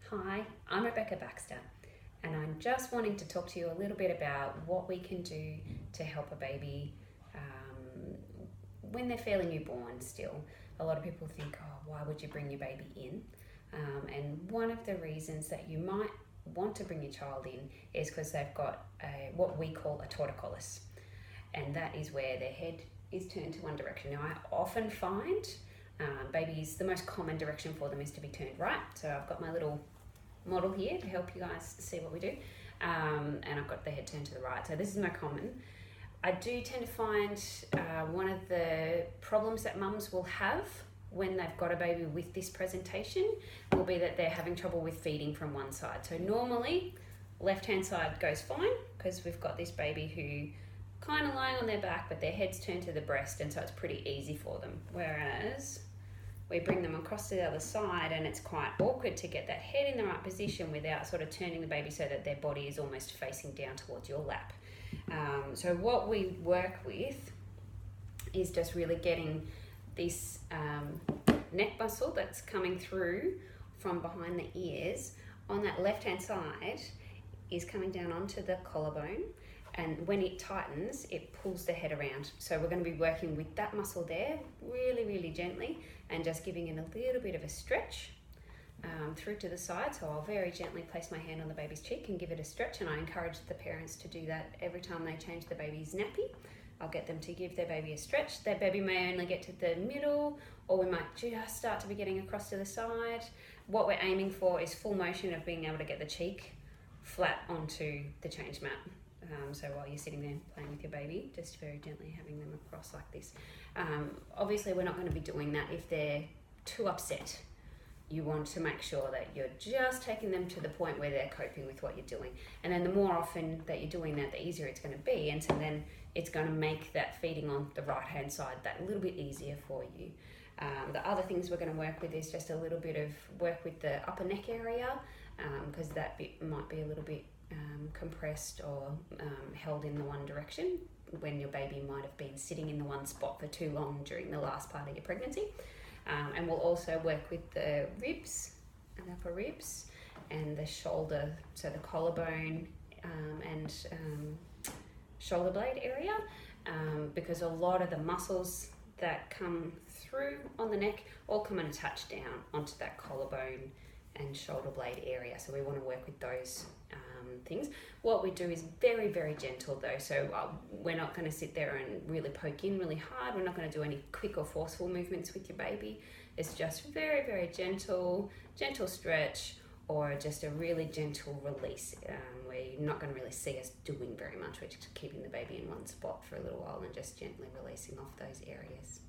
Hi, I'm Rebecca Baxter, and I'm just wanting to talk to you a little bit about what we can do to help a baby when they're fairly newborn still. A lot of people think, oh, why would you bring your baby in? And one of the reasons that you might want to bring your child in is because they've got what we call a torticollis, and that is where their head is turned to one direction. Now, I often find babies, the most common direction for them is to be turned right. So I've got my little model here to help you guys see what we do, and I've got the head turned to the right. So this is more common. I do tend to find one of the problems that mums will have when they've got a baby with this presentation will be that they're having trouble with feeding from one side. So normally left hand side goes fine because we've got this baby who kind of lying on their back but their head's turned to the breast, and so it's pretty easy for them. Whereas we bring them across to the other side and it's quite awkward to get that head in the right position without sort of turning the baby so that their body is almost facing down towards your lap. So what we work with is just really getting this neck muscle that's coming through from behind the ears on that left hand side is coming down onto the collarbone, and when it tightens it pulls the head around. So we're going to be working with that muscle there really gently and just giving it a little bit of a stretch through to the side. So I'll very gently place my hand on the baby's cheek and give it a stretch, and I encourage the parents to do that every time they change the baby's nappy. I'll get them to give their baby a stretch. Their baby may only get to the middle, or we might just start to be getting across to the side. What we're aiming for is full motion of being able to get the cheek flat onto the change mat. So while you're sitting there playing with your baby, just very gently having them across like this. Obviously we're not going to be doing that if they're too upset. You want to make sure that you're just taking them to the point where they're coping with what you're doing. And then the more often that you're doing that, the easier it's going to be. And so then it's going to make that feeding on the right-hand side that little bit easier for you. The other things we're going to work with is just a little bit of work with the upper neck area, because that bit might be a little bit compressed or held in the one direction when your baby might have been sitting in the one spot for too long during the last part of your pregnancy. And we'll also work with the ribs and upper ribs and the shoulder, so the collarbone and shoulder blade area, because a lot of the muscles that come through on the neck all come and attach down onto that collarbone and shoulder blade area. So we want to work with those things. What we do is very gentle though, so we're not going to sit there and really poke in really hard. We're not going to do any quick or forceful movements with your baby. It's just very gentle stretch, or just a really gentle release, where you're not going to really see us doing very much. We're just keeping the baby in one spot for a little while and just gently releasing off those areas.